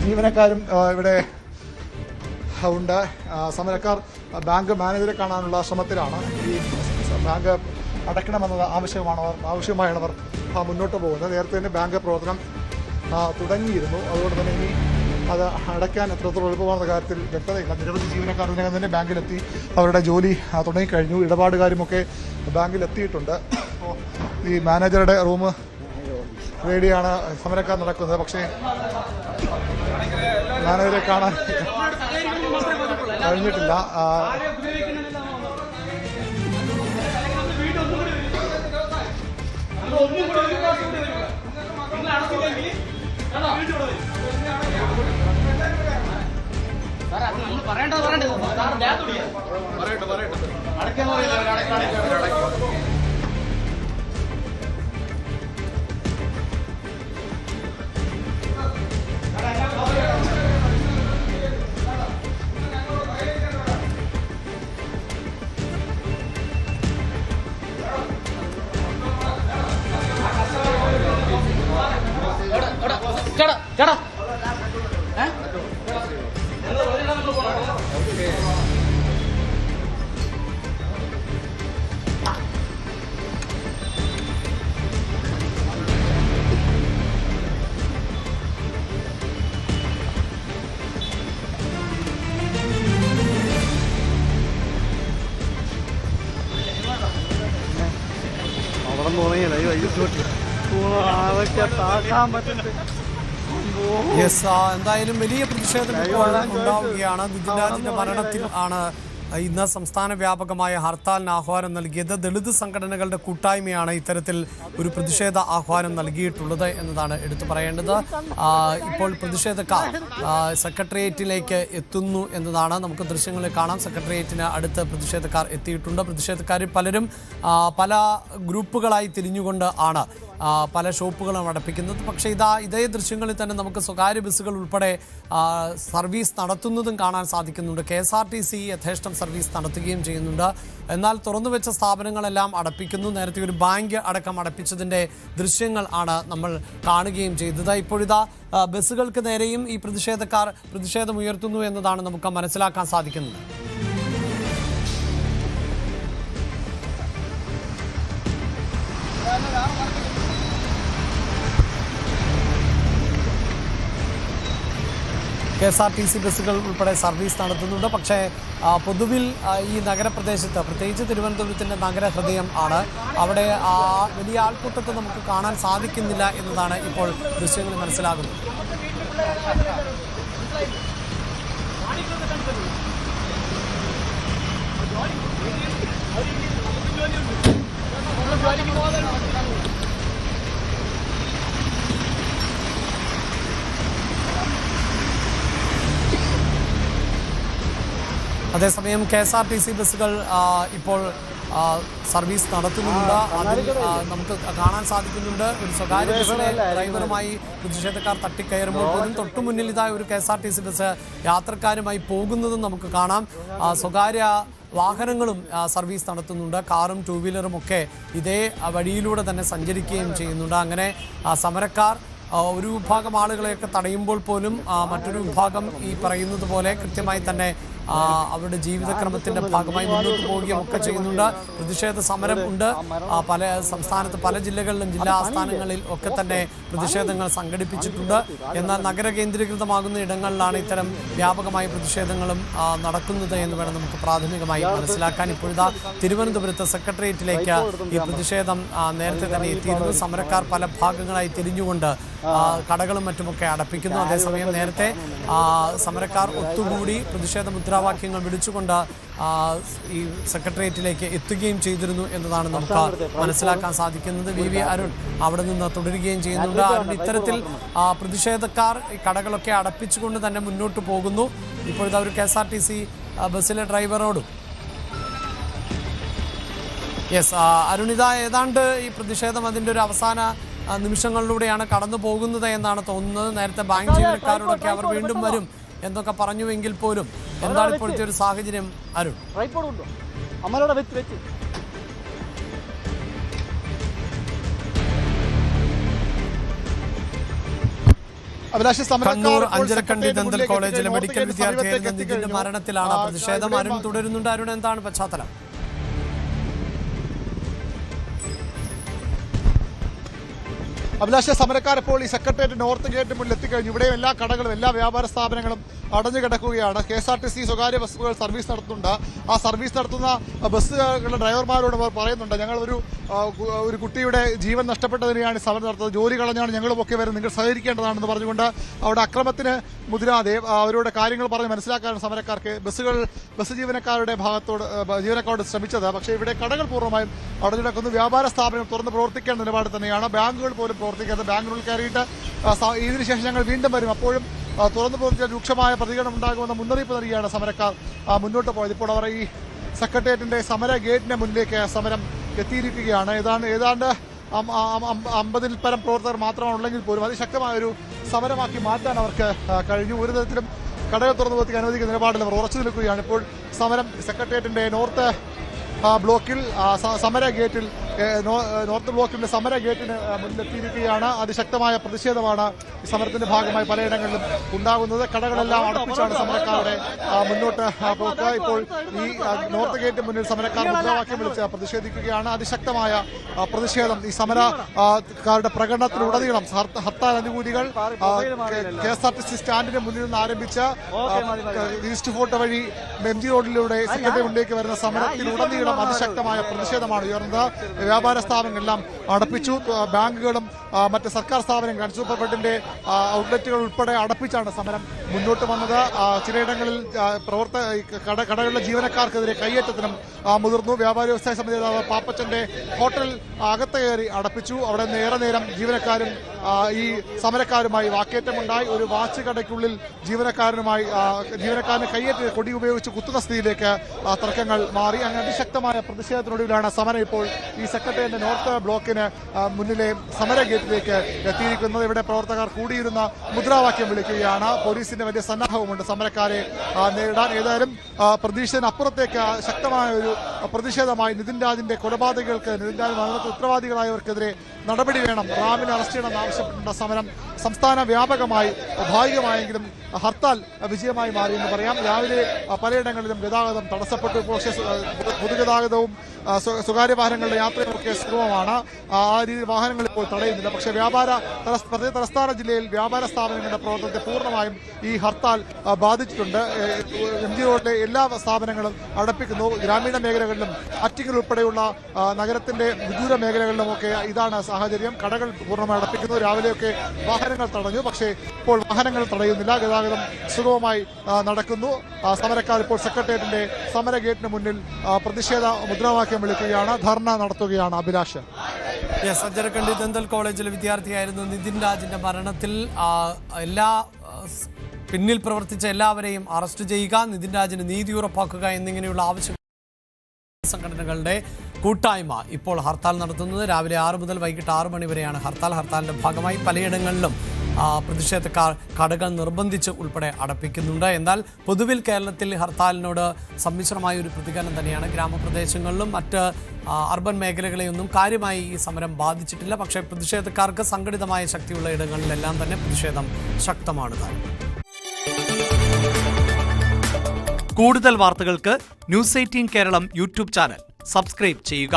ജീവനക്കാരും ഇവിടെ ഉണ്ട്. സമരക്കാർ ബാങ്ക് മാനേജറെ കാണാനുള്ള ശ്രമത്തിലാണ്. ഈ ബാങ്ക് അടയ്ക്കണമെന്നത് ആവശ്യമായാണ് അവർ മുന്നോട്ട് പോകുന്നത്. നേരത്തെ തന്നെ ബാങ്ക് പ്രവർത്തനം തുടങ്ങിയിരുന്നു. അതുകൊണ്ട് തന്നെ ഇനി അത് അടയ്ക്കാൻ എത്രത്തോളം എളുപ്പമാണെന്ന കാര്യത്തിൽ വ്യക്തതയില്ല. നിരവധി ജീവനക്കാർ ഇതിനകം തന്നെ ബാങ്കിലെത്തി അവരുടെ ജോലി തുടങ്ങിക്കഴിഞ്ഞു. ഇടപാടുകാരുമൊക്കെ ബാങ്കിലെത്തിയിട്ടുണ്ട്. അപ്പോൾ ഈ മാനേജറുടെ റൂം വേണ്ടിയാണ് സമരക്കാർ നടക്കുന്നത്. പക്ഷേ മാനേജറെ കാണാൻ കഴിഞ്ഞിട്ടില്ല. എന്തായാലും വലിയ പ്രതിഷേധം ഉണ്ടാവുകയാണ്. ദിദിരാജിന്റെ മരണത്തിൽ ആണ് ഇന്ന് സംസ്ഥാന വ്യാപകമായ ഹർത്താലിന് ആഹ്വാനം നൽകിയത്. ദളിത് സംഘടനകളുടെ കൂട്ടായ്മയാണ് ഇത്തരത്തിൽ ഒരു പ്രതിഷേധ ആഹ്വാനം നൽകിയിട്ടുള്ളത് എന്നതാണ് എടുത്തു പറയേണ്ടത്. ഇപ്പോൾ പ്രതിഷേധക്കാർ സെക്രട്ടേറിയറ്റിലേക്ക് എത്തുന്നു എന്നതാണ്. നമുക്ക് ദൃശ്യങ്ങളിൽ കാണാം. സെക്രട്ടേറിയറ്റിന് അടുത്ത് പ്രതിഷേധക്കാർ എത്തിയിട്ടുണ്ട്. പ്രതിഷേധക്കാരിൽ പലരും പല ഗ്രൂപ്പുകളായി തിരിഞ്ഞുകൊണ്ട് ആണ് പല ഷോപ്പുകളും അടപ്പിക്കുന്നത്. പക്ഷേ ഇതേ ദൃശ്യങ്ങളിൽ തന്നെ നമുക്ക് സ്വകാര്യ ബസ്സുകൾ ഉൾപ്പെടെ സർവീസ് നടത്തുന്നതും കാണാൻ സാധിക്കുന്നുണ്ട്. KSRTC യഥേഷ്ടം സർവീസ് നടത്തുകയും ചെയ്യുന്നുണ്ട്. എന്നാൽ തുറന്നുവെച്ച സ്ഥാപനങ്ങളെല്ലാം അടപ്പിക്കുന്നു. നേരത്തെ ഒരു ബാങ്ക് അടക്കം അടപ്പിച്ചതിൻ്റെ ദൃശ്യങ്ങൾ ആണ് നമ്മൾ കാണുകയും ചെയ്തത്. ഇപ്പോഴിതാ ബസ്സുകൾക്ക് നേരെയും ഈ പ്രതിഷേധക്കാർ പ്രതിഷേധമുയർത്തുന്നു എന്നതാണ് നമുക്ക് മനസ്സിലാക്കാൻ സാധിക്കുന്നത്. KSRTC ബസ്സുകൾ ഉൾപ്പെടെ സർവീസ് നടത്തുന്നുണ്ട്. പക്ഷേ പൊതുവിൽ ഈ നഗരപ്രദേശത്ത്, പ്രത്യേകിച്ച് തിരുവനന്തപുരത്തിൻ്റെ നഗരഹൃദയം ആണ്, അവിടെ വലിയ ആൾക്കൂട്ടത്തെ നമുക്ക് കാണാൻ സാധിക്കുന്നില്ല എന്നതാണ് ഇപ്പോൾ ദൃശ്യങ്ങളിൽ മനസ്സിലാകുന്നത്. അതേസമയം KSRTC ബസ്സുകൾ ഇപ്പോൾ സർവീസ് നടത്തുന്നുണ്ട്. അതിൽ നമുക്ക് കാണാൻ സാധിക്കുന്നുണ്ട് ഒരു സ്വകാര്യ ബസ്സിലെ ഡ്രൈവറുമായി പ്രതിഷേധക്കാർ തട്ടിക്കയറുമ്പോൾ പോലും തൊട്ടു മുന്നിൽ ഇതായ ഒരു KSRTC ബസ് യാത്രക്കാരുമായി പോകുന്നതും നമുക്ക് കാണാം. സ്വകാര്യ വാഹനങ്ങളും സർവീസ് നടത്തുന്നുണ്ട്. കാറും 2 വീലറും ഒക്കെ ഇതേ വഴിയിലൂടെ തന്നെ സഞ്ചരിക്കുകയും ചെയ്യുന്നുണ്ട്. അങ്ങനെ സമരക്കാർ ഒരു വിഭാഗം ആളുകളെയൊക്കെ തടയുമ്പോൾ പോലും മറ്റൊരു വിഭാഗം ഈ പറയുന്നത് പോലെ കൃത്യമായി തന്നെ അവരുടെ ജീവിതക്രമത്തിൻ്റെ ഭാഗമായി മുന്നോട്ട് പോവുകയും ഒക്കെ ചെയ്യുന്നുണ്ട്. പ്രതിഷേധ സമരം ഉണ്ട്. പല സംസ്ഥാനത്ത് പല ജില്ലകളിലും ജില്ലാ ആസ്ഥാനങ്ങളിൽ ഒക്കെ തന്നെ പ്രതിഷേധങ്ങൾ സംഘടിപ്പിച്ചിട്ടുണ്ട്. എന്നാൽ നഗര കേന്ദ്രീകൃതമാകുന്ന ഇടങ്ങളിലാണ് ഇത്തരം വ്യാപകമായ പ്രതിഷേധങ്ങളും നടക്കുന്നത് എന്ന് വേണം നമുക്ക് പ്രാഥമികമായി മനസ്സിലാക്കാൻ. ഇപ്പോഴിതാ തിരുവനന്തപുരത്ത് സെക്രട്ടേറിയറ്റിലേക്ക് ഈ പ്രതിഷേധം നേരത്തെ തന്നെ എത്തിയിരുന്നു. സമരക്കാർ പല ഭാഗങ്ങളായി തിരിഞ്ഞുകൊണ്ട് കടകളും മറ്റുമൊക്കെ അടപ്പിക്കുന്നു. അതേസമയം നേരത്തെ സമരക്കാർ ഒത്തുകൂടി പ്രതിഷേധ മുദ്രാവാക്യങ്ങൾ വിളിച്ചുകൊണ്ട് ഈ സെക്രട്ടേറിയറ്റിലേക്ക് എത്തുകയും ചെയ്തിരുന്നു എന്നതാണ് നമുക്ക് മനസ്സിലാക്കാൻ സാധിക്കുന്നത്. VV അരുൺ അവിടെ നിന്ന് തുടരുകയും ചെയ്യുന്നുണ്ട്. ഇത്തരത്തിൽ പ്രതിഷേധക്കാർ കടകളൊക്കെ അടപ്പിച്ചുകൊണ്ട് തന്നെ മുന്നോട്ട് പോകുന്നു. ഇപ്പോഴത്തെ ഒരു KSRTC ബസ്സിലെ ഡ്രൈവറോടും അരുണിത, ഏതാണ്ട് ഈ പ്രതിഷേധം അതിൻ്റെ ഒരു അവസാന നിമിഷങ്ങളിലൂടെയാണ് കടന്നു പോകുന്നത് എന്നാണ് തോന്നുന്നത്. നേരത്തെ ബാങ്ക് ജീവനക്കാരോടൊക്കെ അവർ വീണ്ടും വരും എന്നൊക്കെ പറഞ്ഞുവെങ്കിൽ പോലും എന്താണ് ഇപ്പോഴത്തെ ഒരു സാഹചര്യം അരുൺ? അഭിലാഷ് കണ്ണൂർ അഞ്ചരക്കണ്ടി ദന്തൽ കോളേജിലെ മെഡിക്കൽ വിദ്യാർത്ഥിയായിരുന്ന നിതിന്റെ മരണത്തിലാണ് പ്രതിഷേധം. അരുൺ തുടരുന്നുണ്ട്. അരുൺ, എന്താണ് പശ്ചാത്തലം? അഭിലാഷ, സമരക്കാർ ഇപ്പോൾ ഈ സെക്രട്ടേറിയറ്റ് നോർത്ത് ഗേറ്റ് മുന്നിൽ എത്തിക്കഴിഞ്ഞു. ഇവിടെ എല്ലാ കടകളും എല്ലാ വ്യാപാര സ്ഥാപനങ്ങളും അടഞ്ഞു കിടക്കുകയാണ്. KSRTC സ്വകാര്യ ബസ്സുകൾ സർവീസ് നടത്തുന്നുണ്ട്. ആ സർവീസ് നടത്തുന്ന ബസ്സുകളുടെ ഡ്രൈവർമാരോട് അവർ പറയുന്നുണ്ട്, ഞങ്ങൾ ഒരു കുട്ടിയുടെ ജീവൻ നഷ്ടപ്പെട്ടതിനെയാണ് സമരം നടത്തുന്നത്, ജോലി കളഞ്ഞാണ് ഞങ്ങളുമൊക്കെ വരുന്നത്, നിങ്ങൾ സഹകരിക്കേണ്ടതാണെന്ന് പറഞ്ഞുകൊണ്ട് അവിടെ അക്രമത്തിന് മുതിരാതെ അവരുടെ കാര്യങ്ങൾ പറഞ്ഞ് മനസ്സിലാക്കാനും സമരക്കാർക്ക് ബസ് ജീവനക്കാരോട് ശ്രമിച്ചത്. പക്ഷേ ഇവിടെ കടകൾ പൂർണ്ണമായും അടഞ്ഞിടക്കുന്നു. വ്യാപാര സ്ഥാപനം തുറന്ന് പ്രവർത്തിക്കേണ്ട നിലപാട് തന്നെയാണ്. ബാങ്കുകൾ പോലും പ്രവർത്തിക്കാതെ ബാങ്കിനുള്ളിൽ കയറിയിട്ട് ഇതിനുശേഷം ഞങ്ങൾ വീണ്ടും വരും, അപ്പോഴും തുറന്നു പ്രവർത്തിച്ചാൽ രൂക്ഷമായ പ്രതികരണം ഉണ്ടാകുമെന്ന മുന്നറിയിപ്പ് നൽകിയാണ് സമരക്കാർ മുന്നോട്ട് പോയത്. ഇപ്പോൾ അവർ ഈ സെക്രട്ടേറിയറ്റിന്റെ സമര ഗേറ്റിന്റെ മുന്നിലേക്ക് സമരം എത്തിയിരിക്കുകയാണ്. ഏതാണ്ട് 50-ൽ പരം പ്രവർത്തകർ മാത്രമാണ് ഉള്ളെങ്കിൽ പോലും അതിശക്തമായ ഒരു സമരമാക്കി മാറ്റാൻ അവർക്ക് കഴിഞ്ഞു. ഒരു തരത്തിലും കടകൾ തുറന്നു പ്രവർത്തിക്കാൻ അനുവദിക്കുന്ന നിലപാടിൽ അവർ ഉറച്ചു നിൽക്കുകയാണ്. ഇപ്പോൾ സമരം സെക്രട്ടേറിയറ്റിന്റെ നോർത്ത് ബ്ലോക്കിൽ നോർത്ത് ബ്ലോക്കിന്റെ സമര ഗേറ്റിന് മുന്നിലെത്തിയിരിക്കുകയാണ്. അതിശക്തമായ പ്രതിഷേധമാണ് ഈ സമരത്തിന്റെ ഭാഗമായി പലയിടങ്ങളിലും ഉണ്ടാകുന്നത്. കടകളെല്ലാം അടപ്പിച്ചാണ് സമരക്കാരുടെ മുന്നോട്ട് പോക്ക്. ഇപ്പോൾ ഈ നോർത്ത് ഗേറ്റിന് മുന്നിൽ സമരക്കാർ മുദ്രാവാക്യം വിളിച്ച് പ്രതിഷേധിക്കുകയാണ്. അതിശക്തമായ പ്രതിഷേധം ഈ സമരക്കാരുടെ പ്രകടനത്തിലുടനീളം ഹർത്താൽ അനുകൂലികൾ KSRTC സ്റ്റാൻഡിന് മുന്നിൽ നിന്ന് ആരംഭിച്ച ഈസ്റ്റ് ഫോർട്ട് വഴി MG റോഡിലൂടെ സെക്രട്ടറി മുന്നിലേക്ക് വരുന്ന സമരത്തിലുടനീളം അതിശക്തമായ പ്രതിഷേധമാണ് ഉയർന്നത്. വ്യാപാര സ്ഥാപനങ്ങളെല്ലാം അടപ്പിച്ചു. ബാങ്കുകളും മറ്റ് സർക്കാർ സ്ഥാപനങ്ങൾ, കൺസ്യൂമർ ഫെഡിന്റെ ഔട്ട്ലെറ്റുകൾ ഉൾപ്പെടെ അടപ്പിച്ചാണ് സമരം മുന്നോട്ട് വന്നത്. ചിലയിടങ്ങളിൽ കടകളിലെ ജീവനക്കാർക്കെതിരെ കയ്യേറ്റത്തിനും മുതിർന്നു. വ്യാപാരി വ്യവസായ സമിതി നേതാവ് പാപ്പച്ചന്റെ ഹോട്ടൽ അകത്ത് കയറി അടപ്പിച്ചു. അവിടെ നിന്ന് ഏറെ നേരം ജീവനക്കാരും ഈ സമരക്കാരുമായി വാക്കേറ്റമുണ്ടായി. ഒരു വാച്ച് കടയ്ക്കുള്ളിൽ ജീവനക്കാരന് കയ്യേറ്റ് കൊടി ഉപയോഗിച്ച് കുത്തുന്ന സ്ഥിതിയിലേക്ക് തർക്കങ്ങൾ മാറി. അങ്ങനെ അതിശക്തമായ പ്രതിഷേധത്തിനൊടുവിലാണ് സമരം ഇപ്പോൾ ഈ സെക്രട്ടേറിയറ്റ് നോർത്ത് ബ്ലോക്കിന് മുന്നിലെ സമര ഗേറ്റിലേക്ക് എത്തിയിരിക്കുന്നത്. ഇവിടെ പ്രവർത്തകർ കൂടിയിരുന്ന മുദ്രാവാക്യം വിളിക്കുകയാണ്. പോലീസിന്റെ വലിയ സന്നാഹവുമുണ്ട് സമരക്കാരെ നേരിടാൻ. ഏതായാലും പ്രതീക്ഷയ്ക്കപ്പുറത്തേക്ക് ശക്തമായ ഒരു പ്രതിഷേധമായി നിതിൻ രാജിന്റെ കൊലപാതകങ്ങൾക്ക്, നിതിൻ രാജ് മരണത്തിന് ഉത്തരവാദികളായവർക്കെതിരെ നടപടി വേണം, റാമിനെ അറസ്റ്റ് ചെയ്യണമെന്ന് ആവശ്യപ്പെട്ടുള്ള സമരം സംസ്ഥാന വ്യാപകമായി ഭാഗികമായെങ്കിലും ഹർത്താൽ വിജയമായി മാറിയെന്ന് പറയാം. രാവിലെ പലയിടങ്ങളിലും ഗതാഗതം തടസ്സപ്പെട്ടു. പക്ഷേ പൊതുഗതാഗതവും സ്വകാര്യ വാഹനങ്ങളുടെ യാത്രയുമൊക്കെ സുഗമമാണ്. ആ രീതിയിൽ വാഹനങ്ങൾ ഇപ്പോൾ തടയുന്നില്ല. പക്ഷേ തലസ്ഥാന ജില്ലയിൽ വ്യാപാര സ്ഥാപനങ്ങളുടെ പ്രവർത്തനത്തെ പൂർണ്ണമായും ഈ ഹർത്താൽ ബാധിച്ചിട്ടുണ്ട്. MG റോഡിലെ എല്ലാ സ്ഥാപനങ്ങളും അടപ്പിക്കുന്നു. ഗ്രാമീണ മേഖലകളിലും അറ്റിങ്ങൽ ഉൾപ്പെടെയുള്ള നഗരത്തിന്റെ വിദൂര മേഖലകളിലുമൊക്കെ ഇതാണ് സാഹചര്യം. കടകൾ പൂർണ്ണമായി അടപ്പിക്കുന്നു. രാവിലെയൊക്കെ വാഹനങ്ങൾ തടഞ്ഞു. പക്ഷേ ഇപ്പോൾ വാഹനങ്ങൾ തടയുന്നില്ല. ഗതാഗതം സുഗമമായി നടക്കുന്നു. സമരക്കാർ ഇപ്പോൾ സെക്രട്ടേറിയറ്റിന്റെ സമര ഗേറ്റിന് മുന്നിൽ പ്രതിഷേധ മുദ്രാവാക്യം വിളിക്കുകയാണ്, ധർണ നടത്തുകയാണ്. അഭിലാഷ്, അഞ്ചരക്കണ്ടി ദന്തൽ കോളേജിലെ വിദ്യാർത്ഥിയായിരുന്നു നിതിൻ രാജിന്റെ മരണത്തിൽ പിന്നിൽ പ്രവർത്തിച്ച എല്ലാവരെയും അറസ്റ്റ് ചെയ്യുക, നിതിൻ രാജിന് നീതി ഉറപ്പാക്കുക എന്നിങ്ങനെയുള്ള ആവശ്യം സംഘടനകളുടെ കൂട്ടായ്മ ഇപ്പോൾ ഹർത്താൽ നടത്തുന്നത്. രാവിലെ 6 മുതൽ വൈകിട്ട് 6 മണി വരെയാണ് ഹർത്താലിന്റെ ഭാഗമായി പലയിടങ്ങളിലും പ്രതിഷേധക്കാർ കടകൾ നിർബന്ധിച്ച് ഉൾപ്പെടെ അടപ്പിക്കുന്നുണ്ട്. എന്നാൽ പൊതുവിൽ കേരളത്തിൽ ഹർത്താലിനോട് സമ്മിശ്രമായ ഒരു പ്രതികരണം തന്നെയാണ്. ഗ്രാമപ്രദേശങ്ങളിലും മറ്റ് അർബൻ മേഖലകളെയൊന്നും കാര്യമായി ഈ സമരം ബാധിച്ചിട്ടില്ല. പക്ഷേ പ്രതിഷേധക്കാർക്ക് സംഘടിതമായ ശക്തിയുള്ള ഇടങ്ങളിലെല്ലാം തന്നെ പ്രതിഷേധം ശക്തമാണ്. കൂടുതൽ വാർത്തകൾക്ക് News 18 Keralam YouTube channel subscribe ചെയ്യുക.